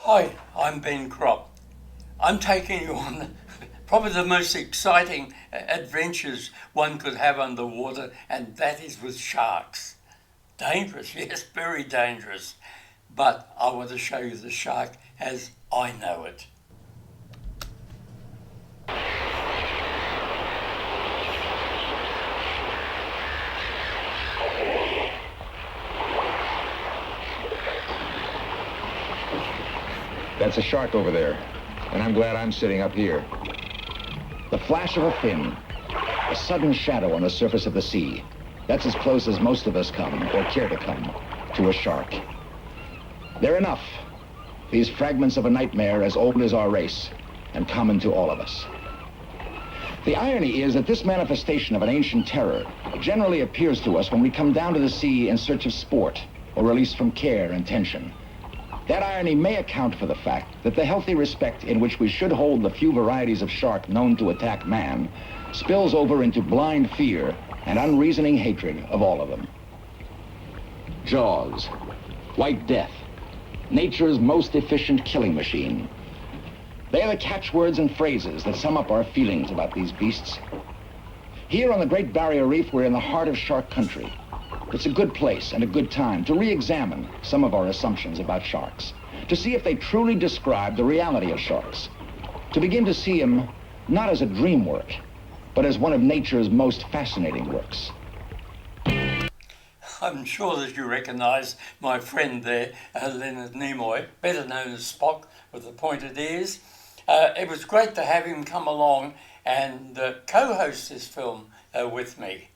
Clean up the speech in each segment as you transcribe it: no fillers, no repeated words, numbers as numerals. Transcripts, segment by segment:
Hi, I'm Ben Cropp. I'm taking you on probably the most exciting adventures one could have underwater, and that is with sharks. Dangerous, yes, very dangerous. But I want to show you the shark as I know it. That's a shark over there, and I'm glad I'm sitting up here. The flash of a fin, a sudden shadow on the surface of the sea. That's as close as most of us come, or care to come, to a shark. They're enough, these fragments of a nightmare as old as our race, and common to all of us. The irony is that this manifestation of an ancient terror generally appears to us when we come down to the sea in search of sport, or release from care and tension. That irony may account for the fact that the healthy respect in which we should hold the few varieties of shark known to attack man spills over into blind fear and unreasoning hatred of all of them. Jaws, white death, nature's most efficient killing machine. They are the catchwords and phrases that sum up our feelings about these beasts. Here on the Great Barrier Reef, we're in the heart of shark country. It's a good place and a good time to re-examine some of our assumptions about sharks, to see if they truly describe the reality of sharks, to begin to see them not as a dream work, but as one of nature's most fascinating works. I'm sure that you recognise my friend there, Leonard Nimoy, better known as Spock with the pointed ears. It was great to have him come along and co-host this film with me.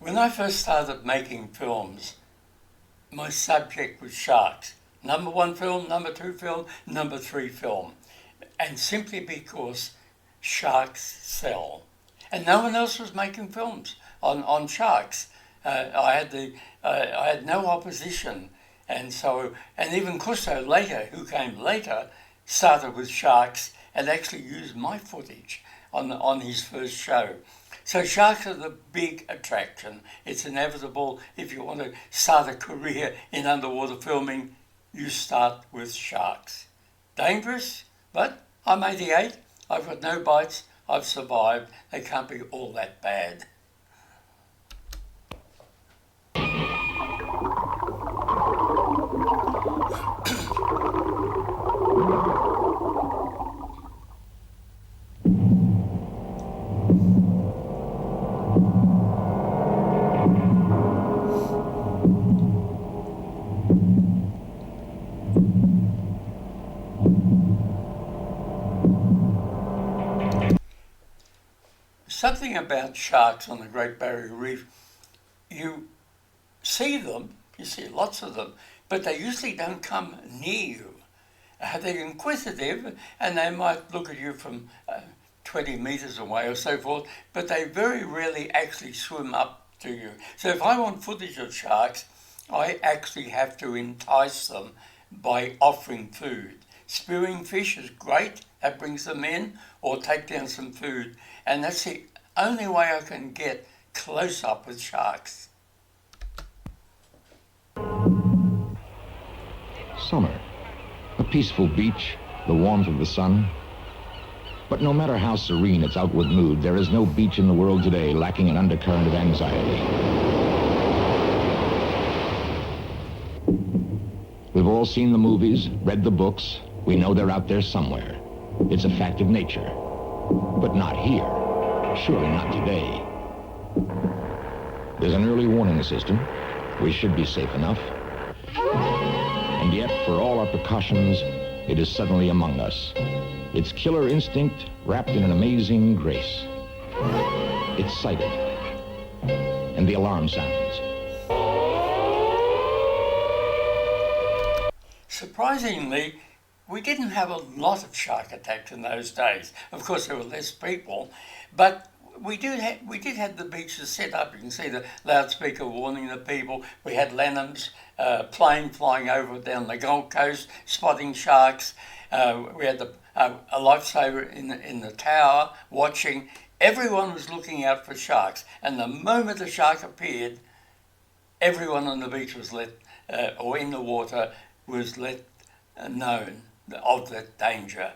When I first started making films, my subject was sharks. Number 1 film, number 2 film, number 3 film. And simply because sharks sell. And no one else was making films on sharks. I had no opposition. And even Cousteau later, who came later, started with sharks and actually used my footage on his first show. So sharks are the big attraction. It's inevitable. If you want to start a career in underwater filming, you start with sharks. Dangerous, but I'm 88. I've got no bites. I've survived. They can't be all that bad. Something about sharks on the Great Barrier Reef, you see them, you see lots of them, but they usually don't come near you. They're inquisitive and they might look at you from 20 meters away or so forth, but they very rarely actually swim up to you. So if I want footage of sharks, I actually have to entice them by offering food. Spearing fish is great, that brings them in, or take down some food. And that's the only way I can get close up with sharks. Summer, a peaceful beach, the warmth of the sun. But no matter how serene its outward mood, there is no beach in the world today lacking an undercurrent of anxiety. We've all seen the movies, read the books. We know they're out there somewhere. It's a fact of nature. But not here. Surely not today. There's an early warning system. We should be safe enough. And yet, for all our precautions, it is suddenly among us. Its killer instinct wrapped in an amazing grace. It's sighted, and the alarm sounds. Surprisingly, we didn't have a lot of shark attacks in those days. Of course, there were less people, but we did have the beaches set up. You can see the loudspeaker warning the people. We had Lanham's plane flying over down the Gold Coast, spotting sharks. We had a lifesaver in the tower watching. Everyone was looking out for sharks, and the moment the shark appeared, everyone on the beach was or in the water was known of that danger.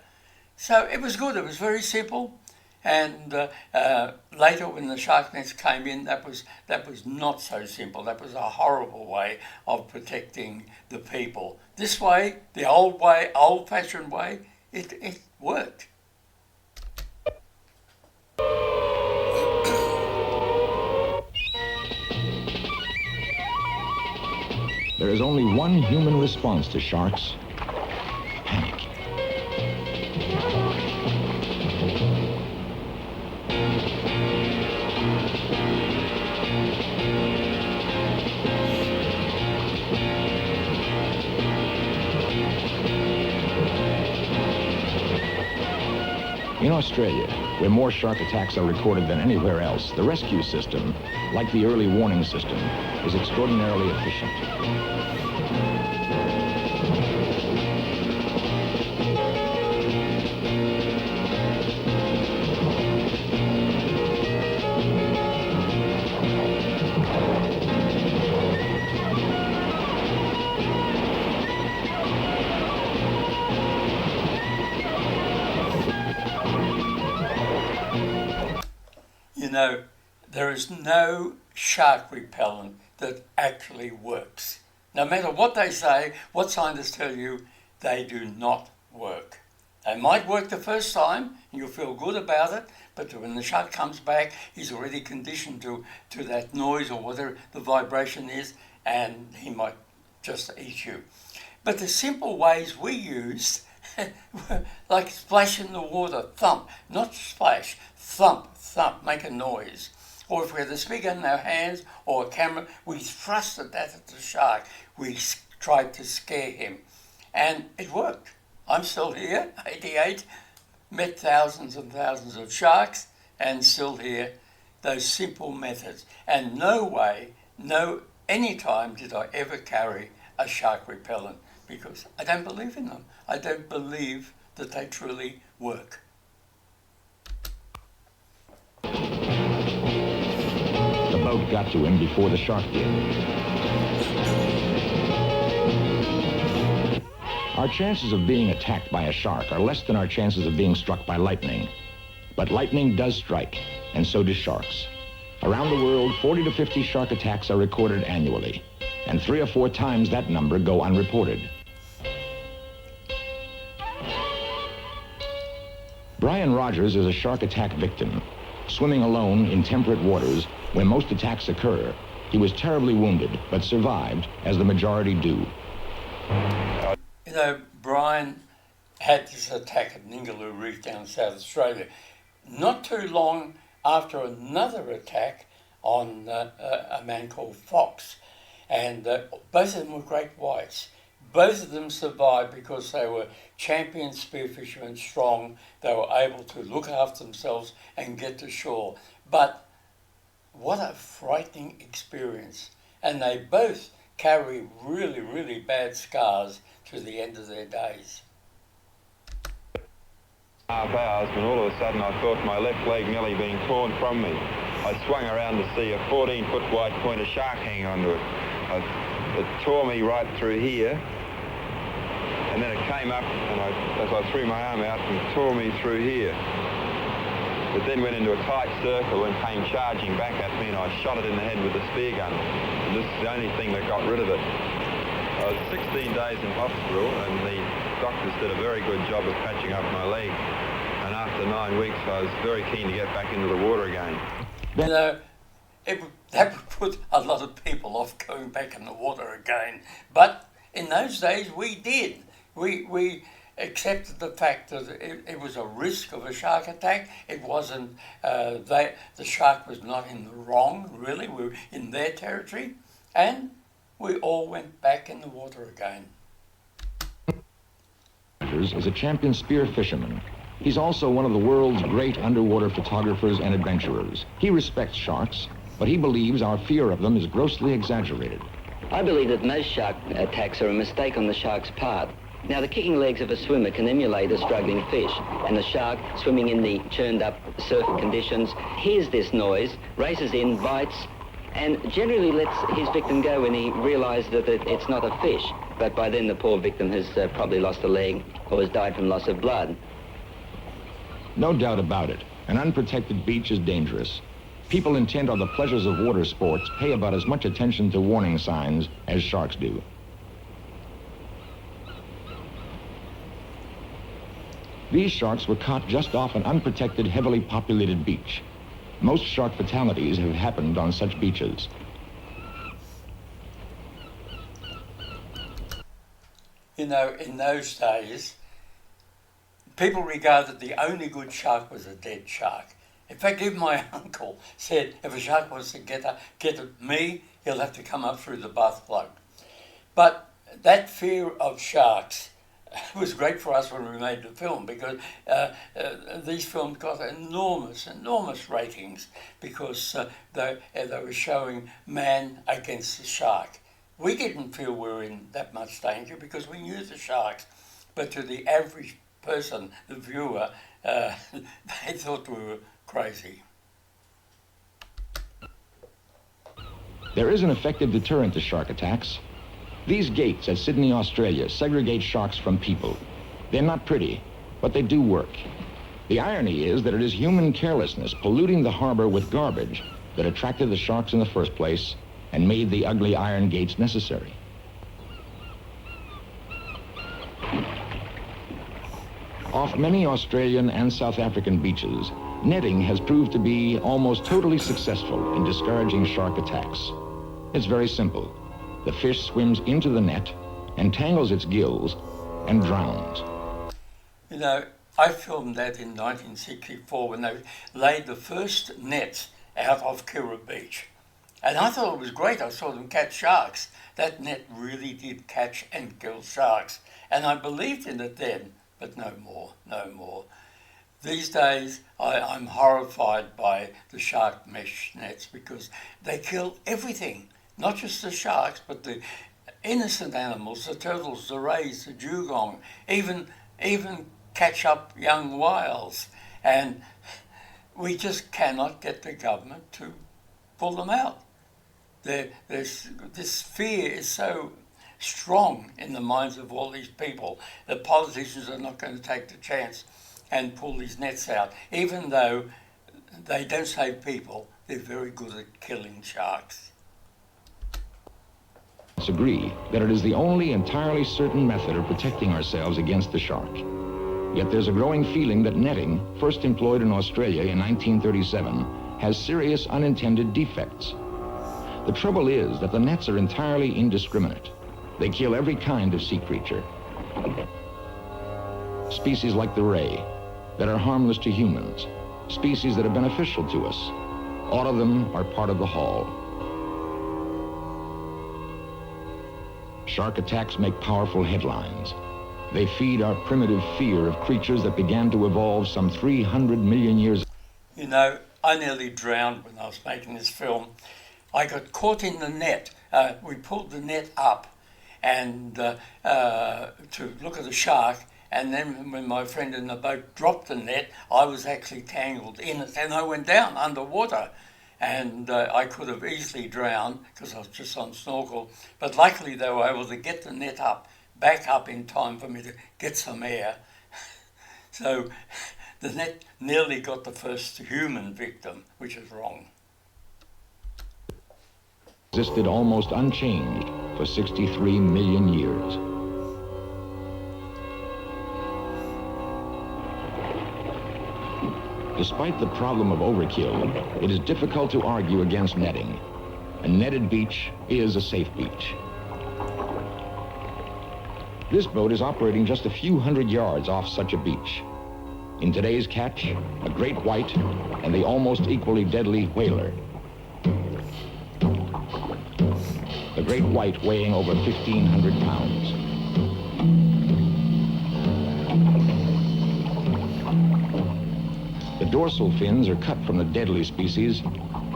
So it was good. It was very simple. And later, when the shark nets came in, that was not so simple. That was a horrible way of protecting the people. This way, the old-fashioned way, it worked. There is only one human response to sharks: panic. In Australia, where more shark attacks are recorded than anywhere else, the rescue system, like the early warning system, is extraordinarily efficient. You know, there is no shark repellent that actually works. No matter what they say, what scientists tell you, they do not work. They might work the first time, and you'll feel good about it, but when the shark comes back, he's already conditioned to that noise or whatever the vibration is, and he might just eat you. But the simple ways we used, like splash in the water, thump, not splash, thump, thump, make a noise. Or if we had a speaker in our hands or a camera, we thrusted that at the shark. We tried to scare him. And it worked. I'm still here, 88, met thousands and thousands of sharks, and still here. Those simple methods. And any time did I ever carry a shark repellent, because I don't believe in them. I don't believe that they truly work. The boat got to him before the shark did. Our chances of being attacked by a shark are less than our chances of being struck by lightning. But lightning does strike, and so do sharks. Around the world, 40 to 50 shark attacks are recorded annually, and 3 or 4 times that number go unreported. Brian Rogers is a shark attack victim. Swimming alone in temperate waters where most attacks occur, he was terribly wounded, but survived, as the majority do. You know, Brian had this attack at Ningaloo Reef down in South Australia. Not too long after another attack on a man called Fox. And both of them were great whites. Both of them survived because they were champion spearfishermen, strong. They were able to look after themselves and get to shore. But what a frightening experience. And they both carry really, really bad scars to the end of their days. Half hours when all of a sudden I thought my left leg nearly being torn from me. I swung around to see a 14-foot white pointer shark hanging onto it. It tore me right through here, and then it came up, and as I threw my arm out, and tore me through here. It then went into a tight circle and came charging back at me, and I shot it in the head with a spear gun. And this is the only thing that got rid of it. I was 16 days in hospital, and the doctors did a very good job of patching up my leg. And after 9 weeks, I was very keen to get back into the water again. You know, that would put a lot of people off going back in the water again. But in those days, we did. We accepted the fact that it was a risk of a shark attack. It wasn't, the shark was not in the wrong, really. We were in their territory, and we all went back in the water again. Is a champion spear fisherman. He's also one of the world's great underwater photographers and adventurers. He respects sharks, but he believes our fear of them is grossly exaggerated. I believe that most shark attacks are a mistake on the shark's part. Now, the kicking legs of a swimmer can emulate a struggling fish, and the shark, swimming in the churned-up surf conditions, hears this noise, races in, bites, and generally lets his victim go when he realises that it's not a fish. But by then the poor victim has probably lost a leg or has died from loss of blood. No doubt about it, an unprotected beach is dangerous. People intent on the pleasures of water sports pay about as much attention to warning signs as sharks do. These sharks were caught just off an unprotected, heavily populated beach. Most shark fatalities have happened on such beaches. You know, in those days, people regarded the only good shark was a dead shark. In fact, even my uncle said, if a shark wants to get at me, he'll have to come up through the bath plug. But that fear of sharks was great for us when we made the film, because these films got enormous ratings because they were showing man against the shark. We didn't feel we were in that much danger because we knew the sharks, but to the average person, the viewer, they thought we were crazy. There is an effective deterrent to shark attacks. These gates at Sydney, Australia, segregate sharks from people. They're not pretty, but they do work. The irony is that it is human carelessness polluting the harbor with garbage that attracted the sharks in the first place and made the ugly iron gates necessary. Off many Australian and South African beaches, netting has proved to be almost totally successful in discouraging shark attacks. It's very simple. The fish swims into the net, entangles its gills, and drowns. You know, I filmed that in 1964 when they laid the first nets out off Kira Beach. And I thought it was great. I saw them catch sharks. That net really did catch and kill sharks. And I believed in it then, but no more. These days, I'm horrified by the shark mesh nets because they kill everything. Not just the sharks, but the innocent animals, the turtles, the rays, the dugong, even catch up young whales. And we just cannot get the government to pull them out. This fear is so strong in the minds of all these people. The politicians are not going to take the chance and pull these nets out. Even though they don't save people, they're very good at killing sharks. Agree that it is the only entirely certain method of protecting ourselves against the shark. Yet there's a growing feeling that netting, first employed in Australia in 1937, has serious unintended defects. The trouble is that the nets are entirely indiscriminate. They kill every kind of sea creature. Species like the ray, that are harmless to humans. Species that are beneficial to us. All of them are part of the haul. Shark attacks make powerful headlines. They feed our primitive fear of creatures that began to evolve some 300 million years ago. You know, I nearly drowned when I was making this film. I got caught in the net. We pulled the net up and to look at the shark, and then when my friend in the boat dropped the net, I was actually tangled in it, and I went down underwater. And I could have easily drowned because I was just on snorkel. But luckily they were able to get the net back up in time for me to get some air. So the net nearly got the first human victim, which is wrong. Existed almost unchanged for 63 million years. Despite the problem of overkill, it is difficult to argue against netting. A netted beach is a safe beach. This boat is operating just a few hundred yards off such a beach. In today's catch, a great white and the almost equally deadly whaler. The great white weighing over 1,500 pounds. The dorsal fins are cut from the deadly species,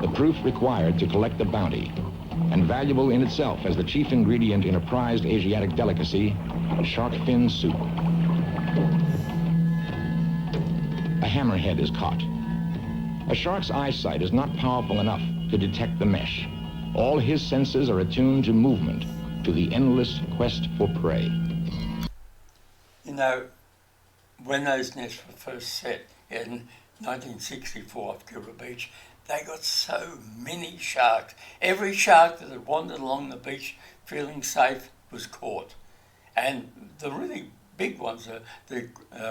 the proof required to collect the bounty, and valuable in itself as the chief ingredient in a prized Asiatic delicacy, shark fin soup. A hammerhead is caught. A shark's eyesight is not powerful enough to detect the mesh. All his senses are attuned to movement, to the endless quest for prey. You know, when those nets were first set in 1964 off Cuba Beach, they got so many sharks. Every shark that had wandered along the beach feeling safe was caught. And the really big ones are the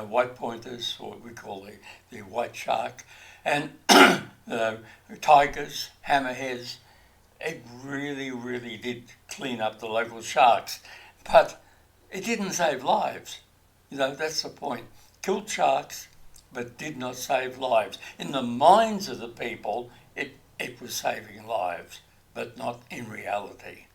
white pointers, or what we call the white shark, and the tigers, hammerheads. It really, really did clean up the local sharks. But it didn't save lives. You know, that's the point. Killed sharks, but did not save lives. In the minds of the people, it was saving lives, but not in reality.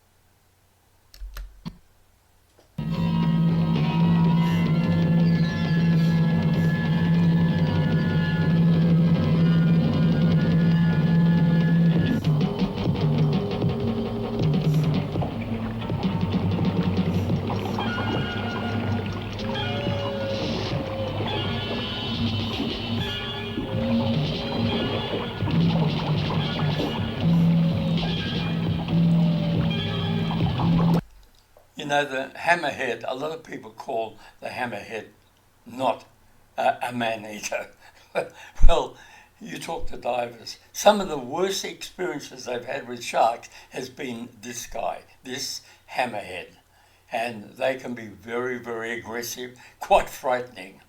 You know, the hammerhead, a lot of people call the hammerhead not a man-eater. Well, you talk to divers. Some of the worst experiences they've had with sharks has been this guy, this hammerhead. And they can be very, very aggressive, quite frightening.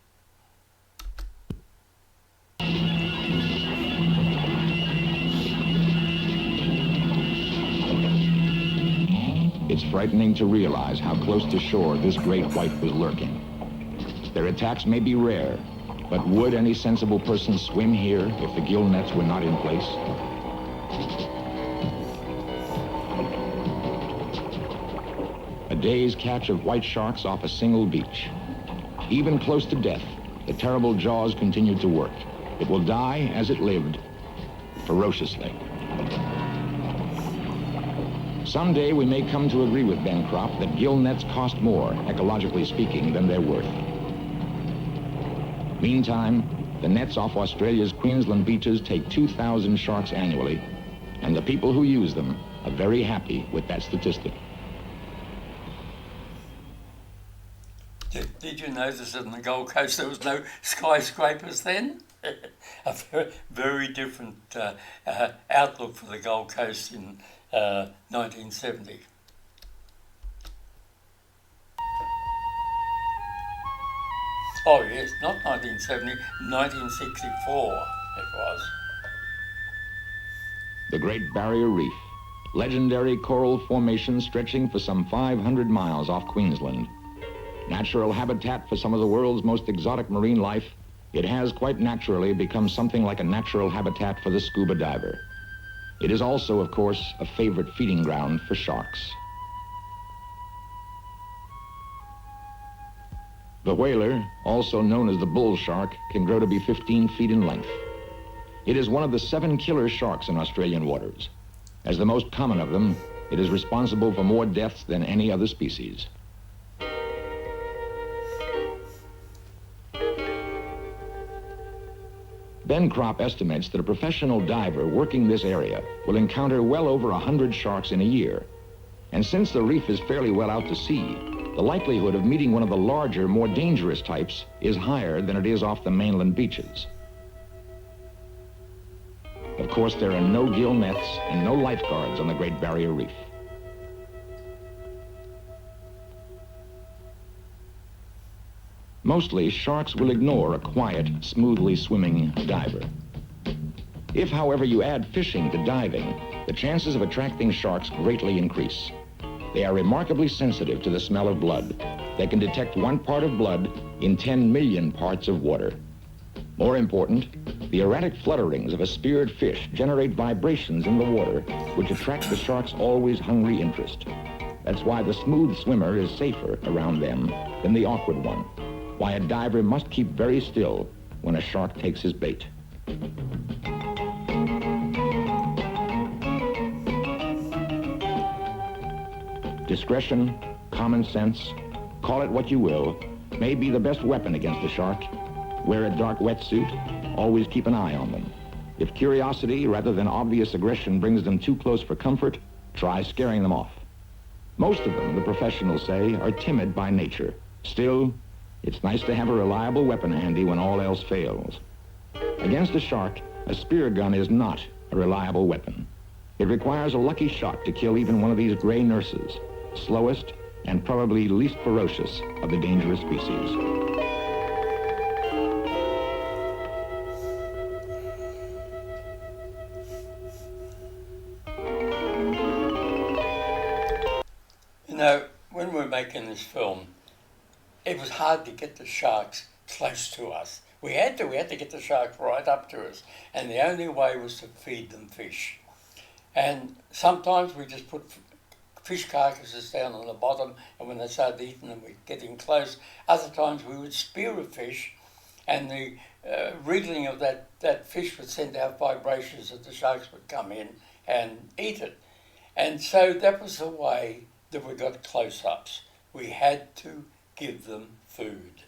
It's frightening to realize how close to shore this great white was lurking. Their attacks may be rare, but would any sensible person swim here if the gill nets were not in place? A day's catch of white sharks off a single beach. Even close to death, the terrible jaws continued to work. It will die as it lived, ferociously. Someday we may come to agree with Ben Cropp that gill nets cost more, ecologically speaking, than they're worth. Meantime, the nets off Australia's Queensland beaches take 2,000 sharks annually, and the people who use them are very happy with that statistic. Did you notice that on the Gold Coast there was no skyscrapers then? A very, very different outlook for the Gold Coast in 1970. Oh yes, not 1970, 1964 it was. The Great Barrier Reef, legendary coral formation stretching for some 500 miles off Queensland. Natural habitat for some of the world's most exotic marine life, it has quite naturally become something like a natural habitat for the scuba diver. It is also, of course, a favorite feeding ground for sharks. The whaler, also known as the bull shark, can grow to be 15 feet in length. It is one of the 7 killer sharks in Australian waters. As the most common of them, it is responsible for more deaths than any other species. Ben Cropp estimates that a professional diver working this area will encounter well over 100 sharks in a year. And since the reef is fairly well out to sea, the likelihood of meeting one of the larger, more dangerous types is higher than it is off the mainland beaches. Of course, there are no gill nets and no lifeguards on the Great Barrier Reef. Mostly, sharks will ignore a quiet, smoothly swimming diver. If, however, you add fishing to diving, the chances of attracting sharks greatly increase. They are remarkably sensitive to the smell of blood, They can detect 1 part of blood in 10 million parts of water. More important, the erratic flutterings of a speared fish generate vibrations in the water which attract the shark's always hungry interest. That's why the smooth swimmer is safer around them than the awkward one. Why a diver must keep very still when a shark takes his bait. Discretion, common sense, call it what you will, may be the best weapon against a shark. Wear a dark wetsuit, always keep an eye on them. If curiosity rather than obvious aggression brings them too close for comfort, try scaring them off. Most of them, the professionals say, are timid by nature. Still, it's nice to have a reliable weapon handy when all else fails. Against a shark, a spear gun is not a reliable weapon. It requires a lucky shot to kill even one of these gray nurses, slowest and probably least ferocious of the dangerous species. You know, when we were making this film, it was hard to get the sharks close to us. We had to get the sharks right up to us, and the only way was to feed them fish. And sometimes we just put fish carcasses down on the bottom, and when they started eating them, we'd get in close. Other times we would spear a fish, and the wriggling of that fish would send out vibrations that the sharks would come in and eat it. And so that was the way that we got close-ups. We had to give them food.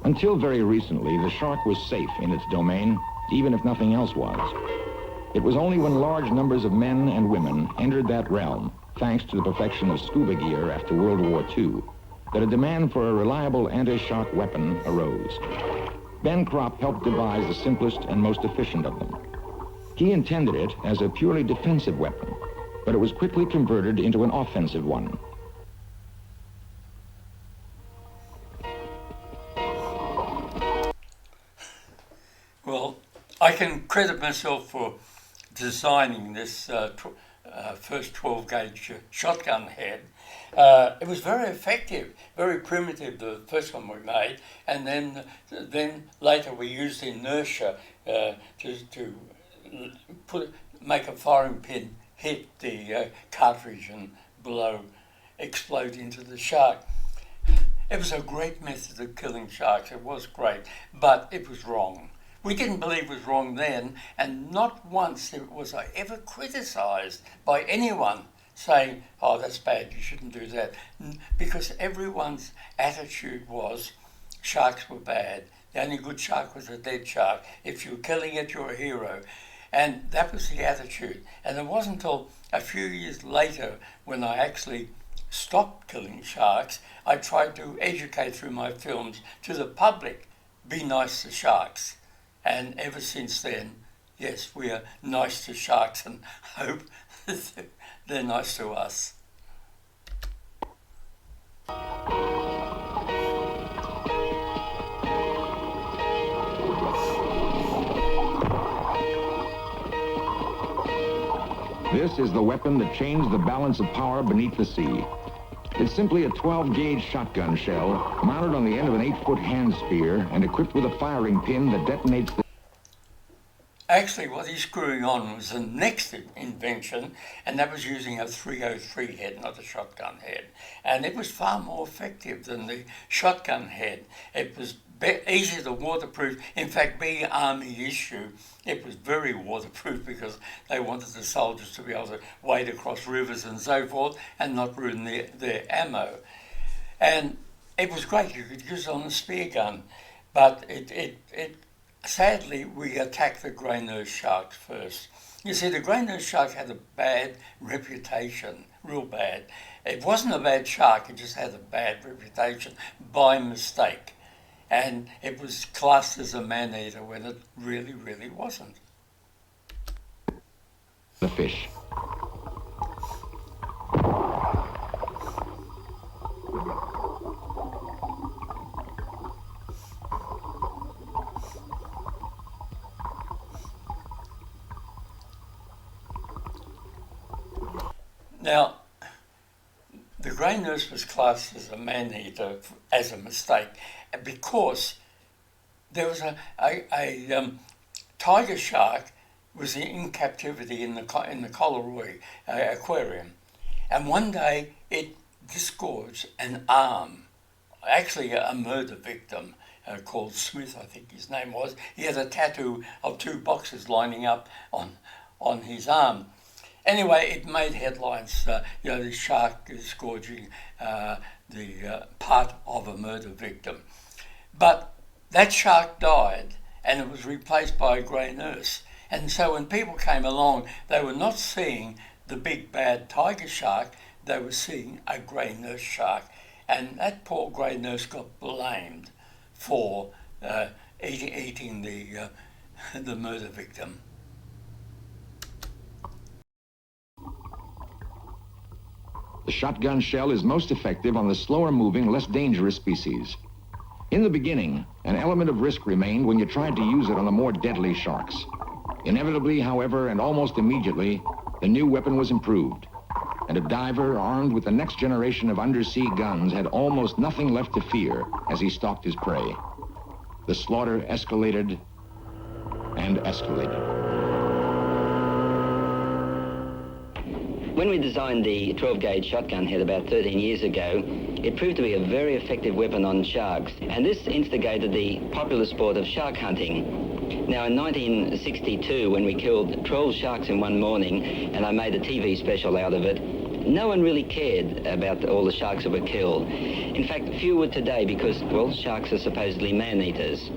Until very recently, the shark was safe in its domain, even if nothing else was. It was only when large numbers of men and women entered that realm, thanks to the perfection of scuba gear after World War II, that a demand for a reliable anti-shark weapon arose. Ben Cropp helped devise the simplest and most efficient of them. He intended it as a purely defensive weapon, but it was quickly converted into an offensive one. Well, I can credit myself for designing this first 12-gauge shotgun head. It was very effective, very primitive, the first one we made, and then later we used inertia to make a firing pin hit the cartridge and explode into the shark. It was a great method of killing sharks. It was great, but it was wrong. We didn't believe it was wrong then, and not once was I ever criticised by anyone saying, oh, that's bad, you shouldn't do that. Because everyone's attitude was sharks were bad. The only good shark was a dead shark. If you were killing it, you're a hero. And that was the attitude. And it wasn't until a few years later when I actually stopped killing sharks, I tried to educate through my films to the public, be nice to sharks. And ever since then, yes, we are nice to sharks and hope they're nice to us. This is the weapon that changed the balance of power beneath the sea. It's simply a 12-gauge shotgun shell mounted on the end of an 8-foot hand spear and equipped with a firing pin that detonates the... Actually, what he's screwing on was the next invention, and that was using a 303 head, not a shotgun head. And it was far more effective than the shotgun head. It was easier to waterproof. In fact, being Army issue, it was very waterproof because they wanted the soldiers to be able to wade across rivers and so forth and not ruin their ammo. And it was great. You could use it on a spear gun, but sadly, we attacked the grey-nosed sharks first. You see, the grey-nosed shark had a bad reputation, real bad. It wasn't a bad shark, it just had a bad reputation by mistake. And it was classed as a man-eater when it really, really wasn't. The fish. Now, the grey nurse was classed as a man-eater as a mistake because there was a tiger shark was in captivity in the Collaroy aquarium, and one day it disgorged an arm, actually a murder victim called Smith, I think his name was. He had a tattoo of two boxes lining up on his arm. Anyway, it made headlines, the shark disgorging the part of a murder victim. But that shark died and it was replaced by a grey nurse. And so when people came along, they were not seeing the big bad tiger shark, they were seeing a grey nurse shark. And that poor grey nurse got blamed for eating the murder victim. The shotgun shell is most effective on the slower moving, less dangerous species. In the beginning, an element of risk remained when you tried to use it on the more deadly sharks. Inevitably, however, and almost immediately, the new weapon was improved, and a diver armed with the next generation of undersea guns had almost nothing left to fear as he stalked his prey. The slaughter escalated and escalated. When we designed the 12-gauge shotgun head about 13 years ago, it proved to be a very effective weapon on sharks, and this instigated the popular sport of shark hunting. Now, in 1962, when we killed 12 sharks in one morning, and I made a TV special out of it, no one really cared about all the sharks that were killed. In fact, few would today because, well, sharks are supposedly man-eaters.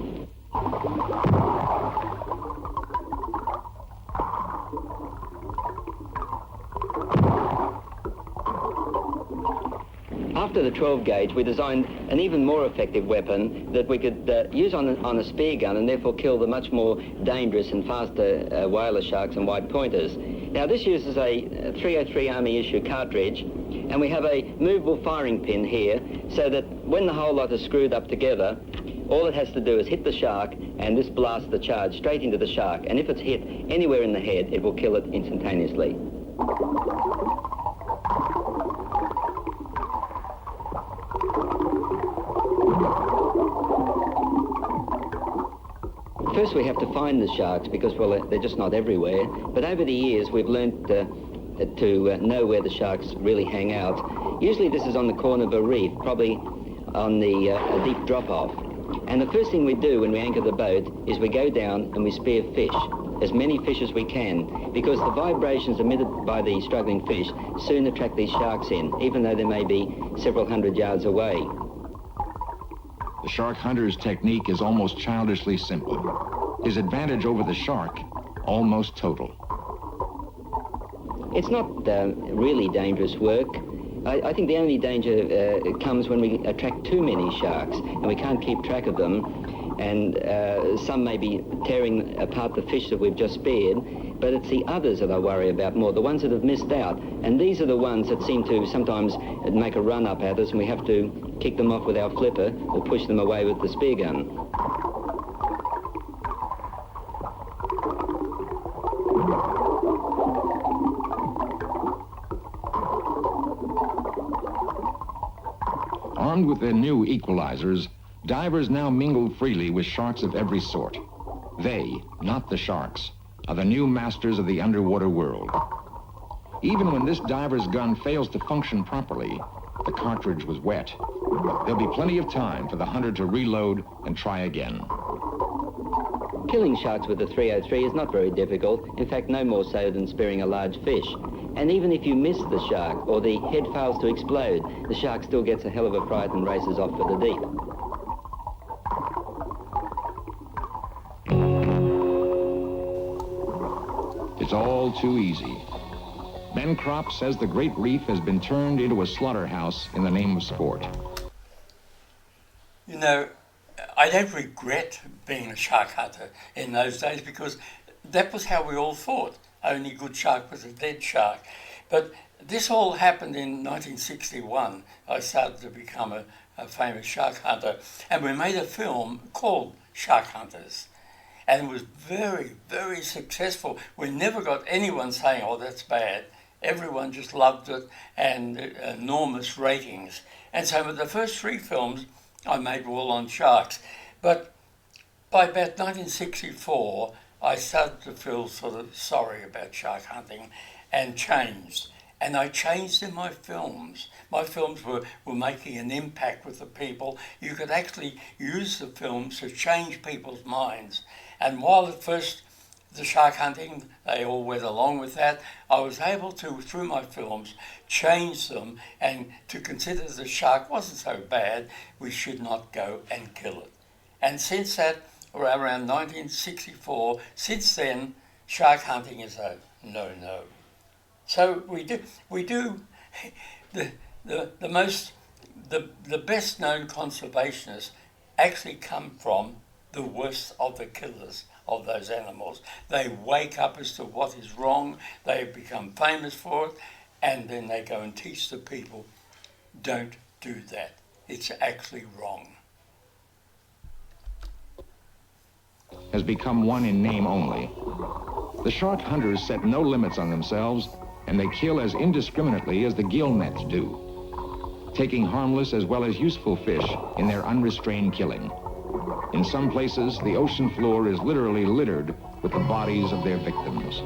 After the 12 gauge, we designed an even more effective weapon that we could use on a spear gun and therefore kill the much more dangerous and faster whaler sharks and white pointers. Now, this uses a 303 Army issue cartridge, and we have a movable firing pin here so that when the whole lot is screwed up together, all it has to do is hit the shark, and this blasts the charge straight into the shark. And if it's hit anywhere in the head, it will kill it instantaneously. First, we have to find the sharks because, well, they're just not everywhere. But over the years, we've learned to know where the sharks really hang out. Usually this is on the corner of a reef, probably on a deep drop-off. And the first thing we do when we anchor the boat is we go down and we spear fish, as many fish as we can, because the vibrations emitted by the struggling fish soon attract these sharks in, even though they may be several hundred yards away. The shark hunter's technique is almost childishly simple. His advantage over the shark, almost total. It's not really dangerous work. I think the only danger comes when we attract too many sharks and we can't keep track of them, and some may be tearing apart the fish that we've just speared, but it's the others that I worry about more, the ones that have missed out, and these are the ones that seem to sometimes make a run up at us, and we have to kick them off with our flipper or push them away with the spear gun. Armed with their new equalizers, divers now mingle freely with sharks of every sort. They, not the sharks, are the new masters of the underwater world. Even when this diver's gun fails to function properly, the cartridge was wet. There'll be plenty of time for the hunter to reload and try again. Killing sharks with the 303 is not very difficult, in fact no more so than spearing a large fish. And even if you miss the shark or the head fails to explode, the shark still gets a hell of a fright and races off for the deep. It's all too easy. Ben Cropp says the Great Reef has been turned into a slaughterhouse in the name of sport. You know, I don't regret being a shark hunter in those days because that was how we all thought. Only good shark was a dead shark. But this all happened in 1961. I started to become a famous shark hunter, and we made a film called Shark Hunters. And it was very, very successful. We never got anyone saying, oh, that's bad. everyone just loved it, and enormous ratings. And so the first 3 films I made were all on sharks. But by about 1964, I started to feel sort of sorry about shark hunting and changed. And I changed in my films. My films were making an impact with the people. You could actually use the films to change people's minds. And while at first the shark hunting, they all went along with that, I was able to, through my films, change them and to consider the shark wasn't so bad, we should not go and kill it. And since that, around 1964, since then, shark hunting is a no-no. So we do the best known conservationists actually come from the worst of the killers of those animals. They wake up as to what is wrong, they become famous for it, and then they go and teach the people, don't do that. It's actually wrong. Has become one in name only. The shark hunters set no limits on themselves, and they kill as indiscriminately as the gill nets do, taking harmless as well as useful fish in their unrestrained killing. In some places, the ocean floor is literally littered with the bodies of their victims.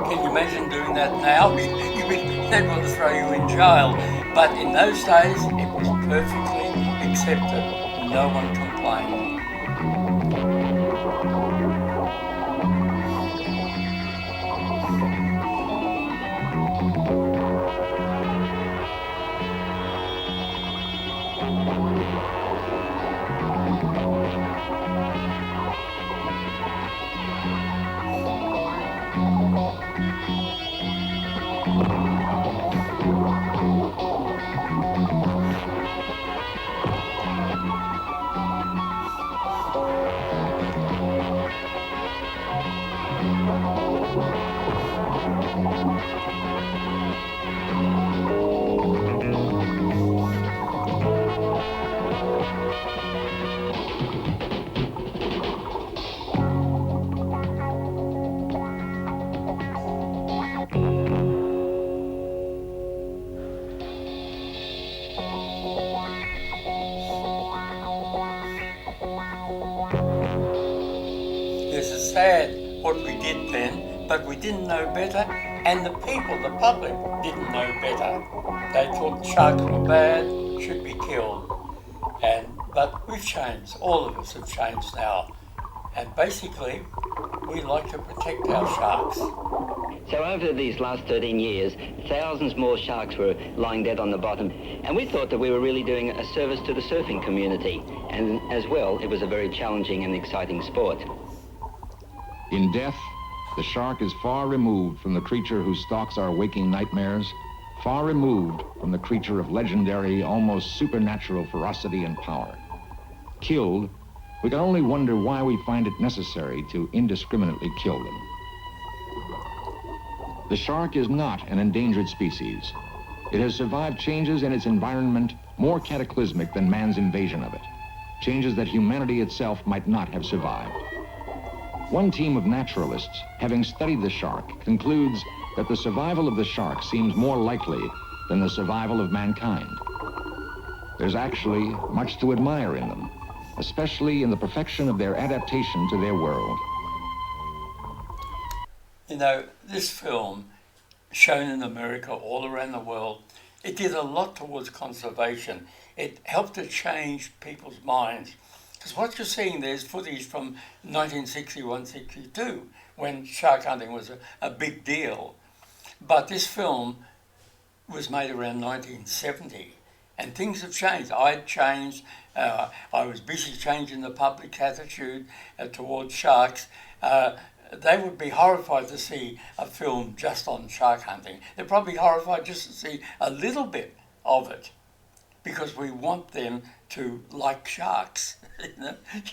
Can you imagine doing that now? They'd want to throw you in jail. But in those days, it was perfectly accepted. No one complained. It's sad what we did then, but we didn't know better, and the people, the public, didn't know better. They thought sharks were bad, should be killed. But we've changed, all of us have changed now. And basically, we like to protect our sharks. So over these last 13 years, thousands more sharks were lying dead on the bottom, and we thought that we were really doing a service to the surfing community. And as well, it was a very challenging and exciting sport. In death, the shark is far removed from the creature who stalks our waking nightmares, far removed from the creature of legendary, almost supernatural ferocity and power. Killed, we can only wonder why we find it necessary to indiscriminately kill them. The shark is not an endangered species. It has survived changes in its environment more cataclysmic than man's invasion of it, changes that humanity itself might not have survived. One team of naturalists, having studied the shark, concludes that the survival of the shark seems more likely than the survival of mankind. There's actually much to admire in them, especially in the perfection of their adaptation to their world. You know, this film, shown in America, all around the world, it did a lot towards conservation. It helped to change people's minds. Because what you're seeing there is footage from 1961-62, when shark hunting was a big deal. But this film was made around 1970, and things have changed. I'd changed. I was busy changing the public attitude towards sharks. They would be horrified to see a film just on shark hunting. They're probably horrified just to see a little bit of it, because we want them to like sharks.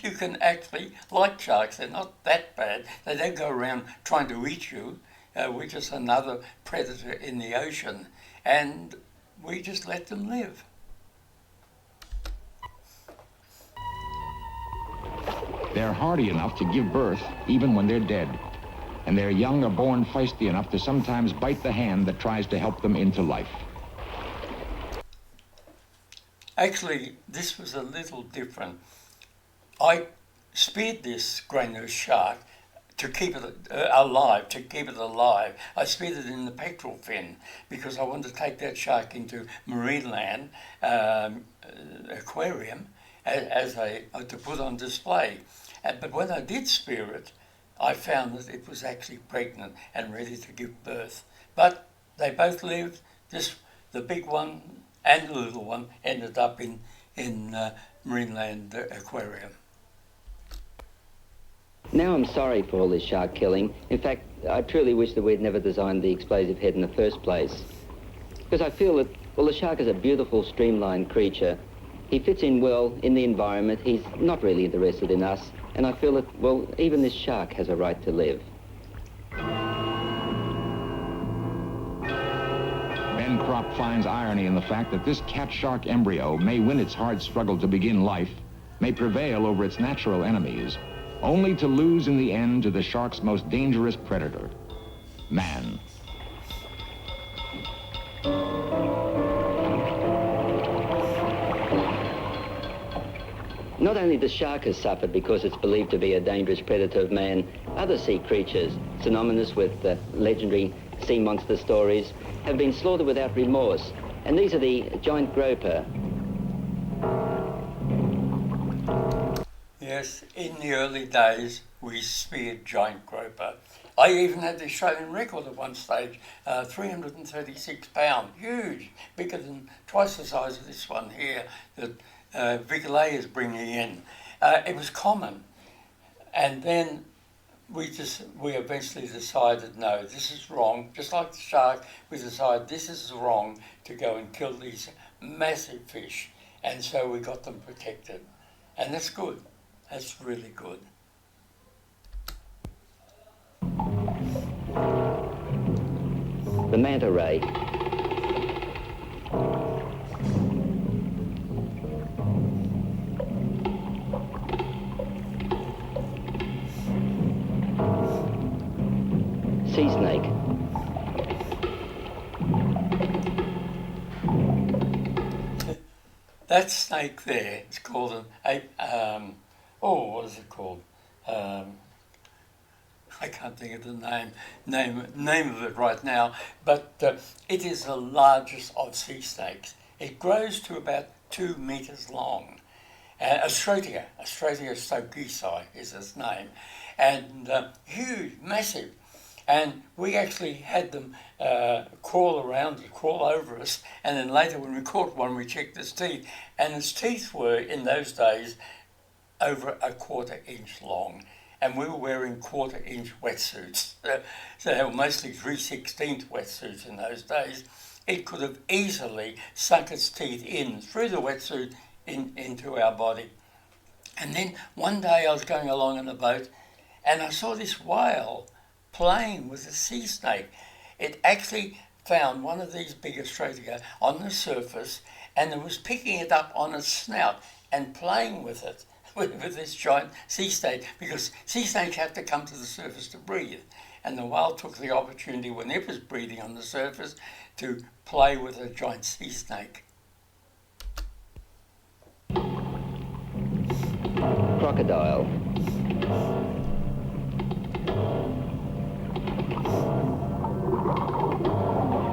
You can actually like sharks. They're not that bad. They don't go around trying to eat you. We're just another predator in the ocean, and we just let them live. They're hardy enough to give birth even when they're dead. And their young are born feisty enough to sometimes bite the hand that tries to help them into life. Actually, this was a little different. I speared this grey nurse shark to keep it alive, I speared it in the pectoral fin because I wanted to take that shark into Marineland aquarium to put on display. But when I did spear it, I found that it was actually pregnant and ready to give birth. But they both lived. The big one and the little one ended up in Marineland aquarium. Now I'm sorry for all this shark killing. In fact, I truly wish that we'd never designed the explosive head in the first place. Because I feel that, well, the shark is a beautiful, streamlined creature. He fits in well in the environment. He's not really interested in us. And I feel that, well, even this shark has a right to live. Ben Cropp finds irony in the fact that this cat-shark embryo may win its hard struggle to begin life, may prevail over its natural enemies, only to lose in the end to the shark's most dangerous predator, man. Not only the shark has suffered because it's believed to be a dangerous predator of man, other sea creatures, synonymous with legendary sea monster stories, have been slaughtered without remorse. And these are the giant groper. Yes, in the early days, we speared giant groper. I even had the Australian record at one stage, 336 pounds, huge, bigger than twice the size of this one here that Vigalay is bringing in. It was common. And then we eventually decided, no, this is wrong. Just like the shark, we decided this is wrong to go and kill these massive fish. And so we got them protected. And that's good. That's really good. The manta ray. Sea snake. That snake there is called an ape. What is it called? I can't think of the name of it right now, but it is the largest of sea snakes. It grows to about 2 meters long. Australia stokesi is its name, and huge, massive. And we actually had them crawl over us, and then later when we caught one, we checked its teeth, and its teeth were, in those days, over a 1/4 inch long. And we were wearing 1/4 inch wetsuits. So they were mostly 3/16 wetsuits in those days. It could have easily sunk its teeth in through the wetsuit into our body. And then one day I was going along in a boat and I saw this whale playing with a sea snake. It actually found one of these big Australia on the surface and it was picking it up on its snout and playing with it. With this giant sea snake, because sea snakes have to come to the surface to breathe. And the whale took the opportunity when it was breathing on the surface to play with a giant sea snake. Crocodile.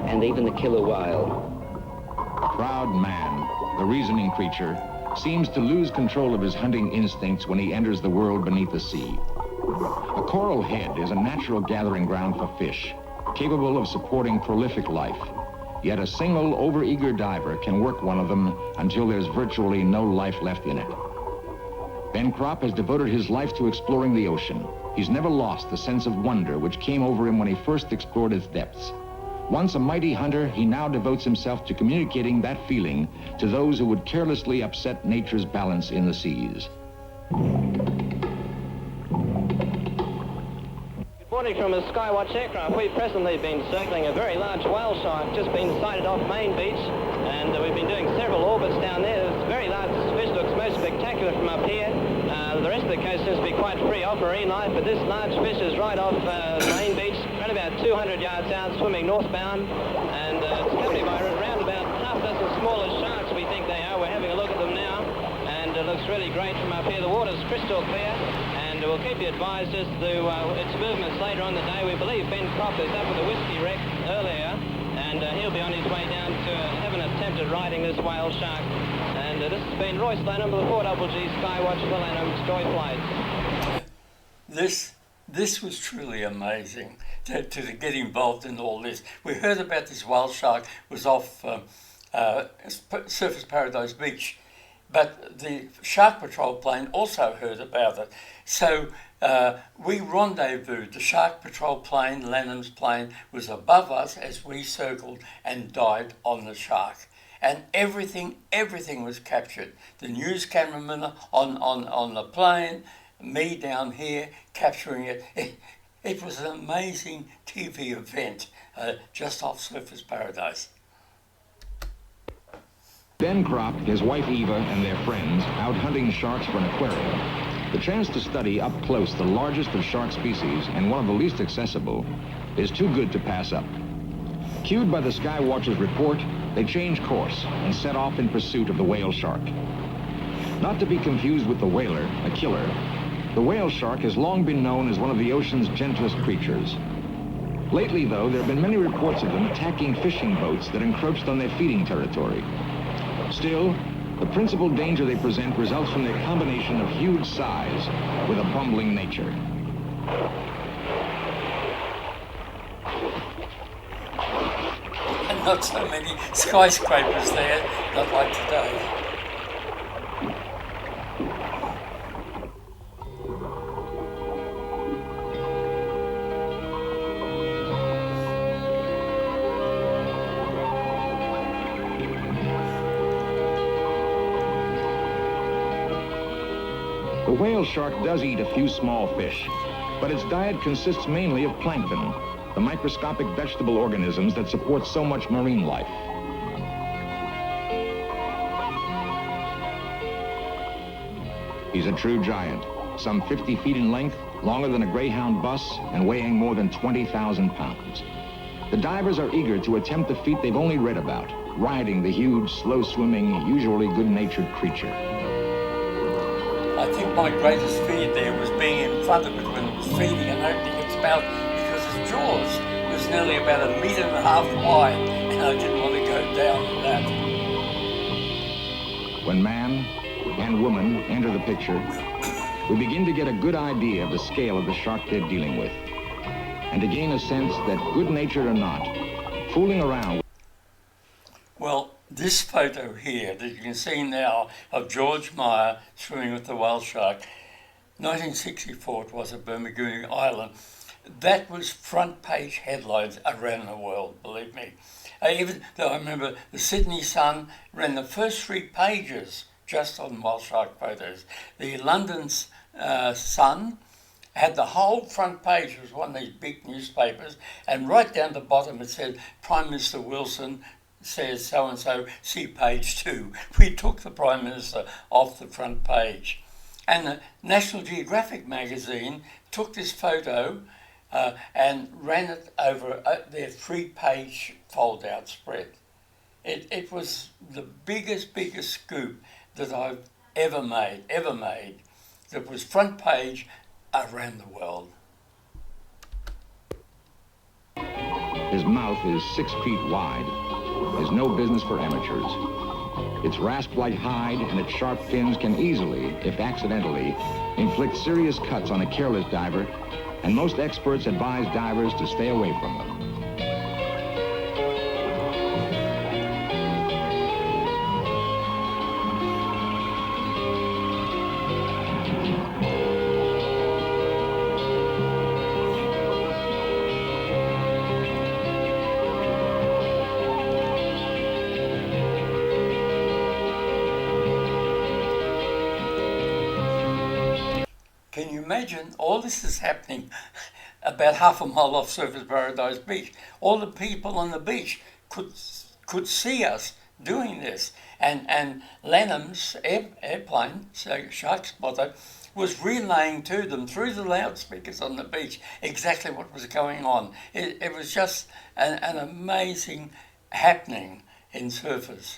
And even the killer whale. Proud man, the reasoning creature, seems to lose control of his hunting instincts when he enters the world beneath the sea. A coral head is a natural gathering ground for fish, capable of supporting prolific life. Yet a single overeager diver can work one of them until there's virtually no life left in it. Ben Cropp has devoted his life to exploring the ocean. He's never lost the sense of wonder which came over him when he first explored its depths. Once a mighty hunter, he now devotes himself to communicating that feeling to those who would carelessly upset nature's balance in the seas. Good morning from a Skywatch aircraft. We've presently been circling a very large whale shark just been sighted off Main Beach, and we've been doing several orbits down there. This very large fish looks most spectacular from up here. the rest of the coast seems to be quite free of marine life, but this large fish is right off main beach, around about 200 yards out, swimming northbound, and it's accompanied by around about half a dozen smaller sharks, we think they are. We're having a look at them now, and it looks really great from up here. The water's crystal clear, and we'll keep you advised as to its movements later on the day. We believe Ben Cropp is up with a whiskey wreck earlier, and he'll be on his way down to have an attempt at riding this whale shark. And this has been Royce Lanham with the 4GG Skywatch for Lanham's Joy Flight. This was truly amazing to get involved in all this. We heard about this whale shark was off Surfers Paradise Beach, but the Shark Patrol plane also heard about it. So we rendezvoused. The Shark Patrol plane, Lanham's plane, was above us as we circled and dived on the shark. And everything was captured. The news cameraman on the plane, me down here capturing it. It was an amazing TV event just off Surfers Paradise. Ben Cropp, his wife Eva, and their friends out hunting sharks for an aquarium. The chance to study up close the largest of shark species and one of the least accessible is too good to pass up. Cued by the Skywatch's report, they change course and set off in pursuit of the whale shark. Not to be confused with the whaler, a killer, the whale shark has long been known as one of the ocean's gentlest creatures. Lately, though, there have been many reports of them attacking fishing boats that encroached on their feeding territory. Still, the principal danger they present results from their combination of huge size with a bumbling nature. And not so many skyscrapers there, not like today. The whale shark does eat a few small fish, but its diet consists mainly of plankton, the microscopic vegetable organisms that support so much marine life. He's a true giant, some 50 feet in length, longer than a Greyhound bus, and weighing more than 20,000 pounds. The divers are eager to attempt the feat they've only read about, riding the huge, slow-swimming, usually good-natured creature. I think my greatest fear there was being in front of it when it was feeding and opening its mouth, because its jaws was nearly about 1.5 meters wide, and I didn't want to go down in that. When man and woman enter the picture, we begin to get a good idea of the scale of the shark they're dealing with, and to gain a sense that, good-natured or not, fooling around. Well, this photo here that you can see now of George Meyer swimming with the whale shark, 1964 it was at Bermuda Island. That was front page headlines around the world, believe me. Even though I remember the Sydney Sun ran the first 3 pages just on whale shark photos. The London Sun had the whole front page. It was one of these big newspapers, and right down the bottom it said, Prime Minister Wilson says so-and-so, see page 2. We took the Prime Minister off the front page. And the National Geographic magazine took this photo and ran it over their 3-page fold-out spread. It was the biggest scoop that I've ever made, that was front page around the world. His mouth is 6 feet wide. Is no business for amateurs. Its rasp-like hide and its sharp fins can easily, if accidentally, inflict serious cuts on a careless diver, and most experts advise divers to stay away from them. Can you imagine all this is happening about half a mile off Surfers Paradise Beach? All the people on the beach could see us doing this. And Lanham's airplane, so Shark Spotter, was relaying to them through the loudspeakers on the beach exactly what was going on. It was just an amazing happening in surfers.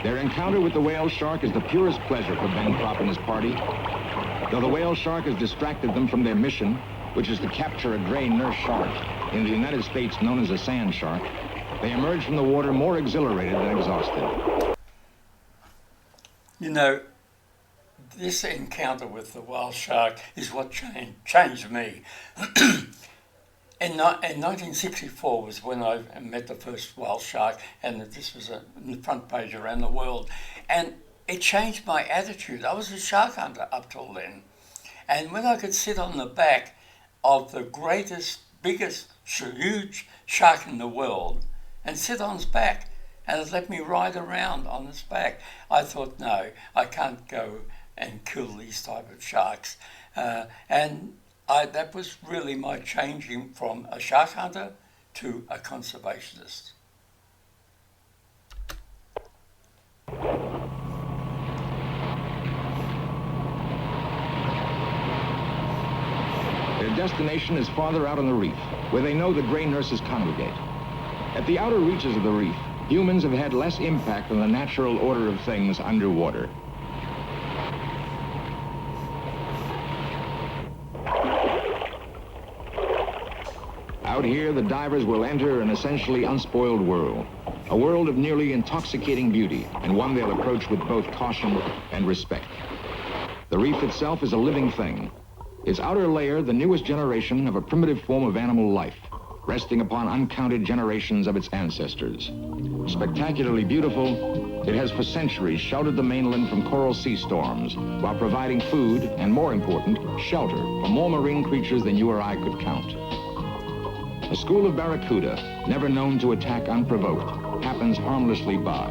Their encounter with the whale shark is the purest pleasure for Ben Cropp and his party. Though the whale shark has distracted them from their mission, which is to capture a gray nurse shark, in the United States known as a sand shark, they emerge from the water more exhilarated than exhausted. You know, this encounter with the whale shark is what changed me. In 1964 was when I met the first whale shark, and this was on the front page around the world. And it changed my attitude. I was a shark hunter up till then. And when I could sit on the back of the greatest, biggest, huge shark in the world and sit on its back, and it let me ride around on its back, I thought, no, I can't go and kill these type of sharks. That was really my changing from a shark hunter to a conservationist. Their destination is farther out on the reef, where they know the gray nurses congregate. At the outer reaches of the reef, humans have had less impact on the natural order of things underwater. Out here, the divers will enter an essentially unspoiled world, a world of nearly intoxicating beauty, and one they'll approach with both caution and respect. The reef itself is a living thing. Its outer layer, the newest generation of a primitive form of animal life, resting upon uncounted generations of its ancestors. Spectacularly beautiful, it has for centuries sheltered the mainland from coral sea storms, while providing food, and more important, shelter for more marine creatures than you or I could count. A school of barracuda, never known to attack unprovoked, happens harmlessly by.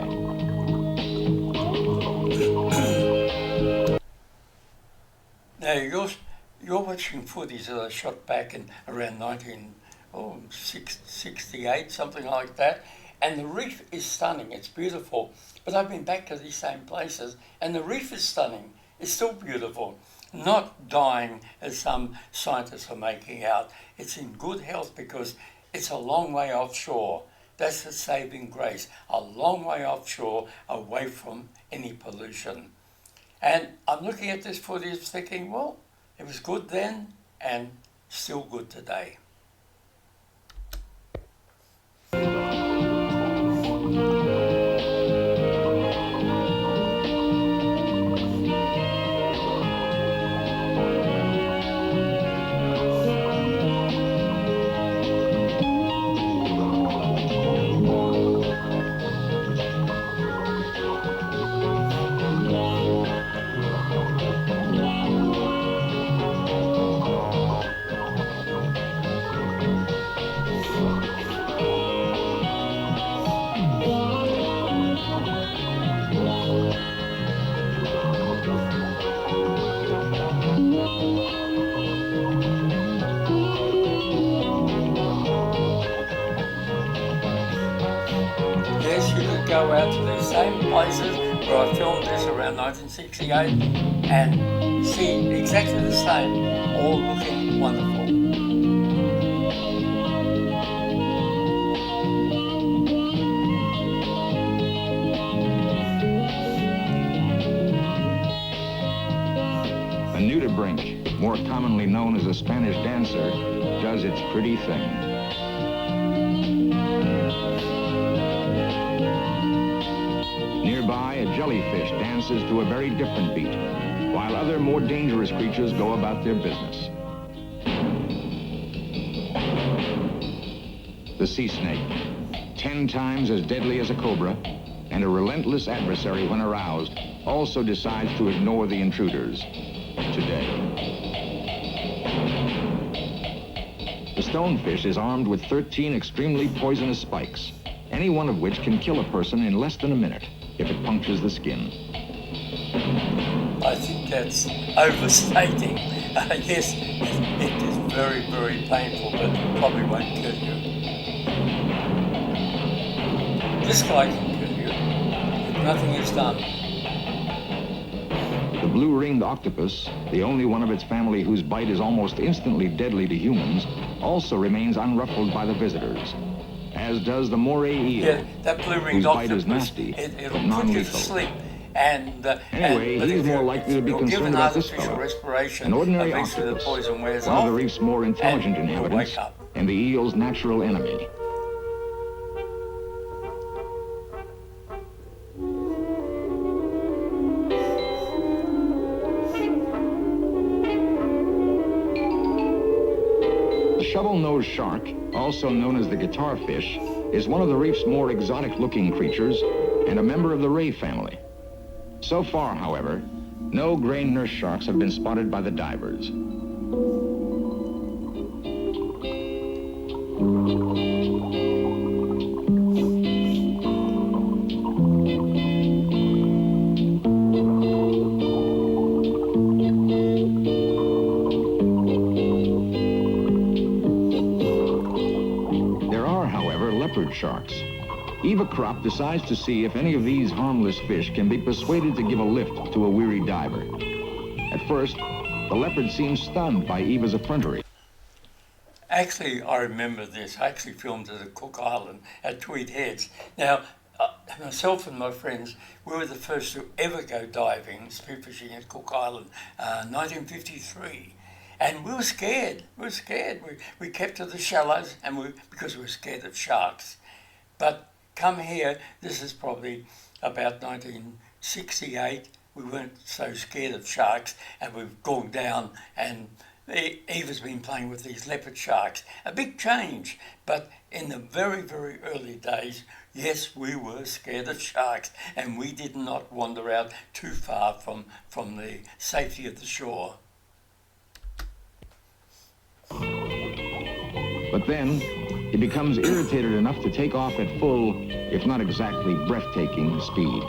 Now you're watching footage that I shot back in around 1968, something like that, and the reef is stunning. It's beautiful, but I've been back to these same places, and the reef is stunning. It's still beautiful. Not dying as some scientists are making out. It's in good health because it's a long way offshore. That's the saving grace. A long way offshore, away from any pollution. And I'm looking at this footage thinking, well, it was good then and still good today. Yes, you could go out to these same places where I filmed this around 1968 and see exactly the same, all looking wonderful. A nudibranch, more commonly known as a Spanish dancer, does its pretty thing. Nearby, a jellyfish dances to a very different beat, while other more dangerous creatures go about their business. The sea snake, 10 times as deadly as a cobra, and a relentless adversary when aroused, also decides to ignore the intruders today. The stonefish is armed with 13 extremely poisonous spikes, any one of which can kill a person in less than a minute if it punctures the skin. I think that's overstating. Yes, it is very, very painful, but probably won't kill you. This guy can kill you if nothing is done. The blue-ringed octopus, the only one of its family whose bite is almost instantly deadly to humans, also remains unruffled by the visitors, as does the moray eel, Yeah, that blue-ringed whose bite octopus, is nasty, it'll but put you to non-lethal. sleep. And Anyway, but he's if more you're- likely to be you're concerned given about this artificial fellow. respiration, An ordinary eventually octopus, the poison wears one off, of the reef's more intelligent and you'll inhabitants, wake up. and the eel's natural enemy. The shovel-nosed shark, also known as the guitar fish, is one of the reef's more exotic-looking creatures and a member of the ray family. So far, however, no gray nurse sharks have been spotted by the divers. There are, however, leopard sharks. Eva Cropp decides to see if any of these harmless fish can be persuaded to give a lift to a weary diver. At first, the leopard seems stunned by Eva's effrontery. Actually, I remember this. I actually filmed it at Cook Island at Tweed Heads. Now, myself and my friends, we were the first to ever go diving, spearfishing at Cook Island, 1953. And we were scared. We kept to the shallows, and because we were scared of sharks. But come here, this is probably about 1968. We weren't so scared of sharks, and we've gone down, and Eva's been playing with these leopard sharks. A big change, but in the very, very early days, yes, we were scared of sharks, and we did not wander out too far from the safety of the shore. But then, he becomes irritated enough to take off at full, if not exactly breathtaking, speed.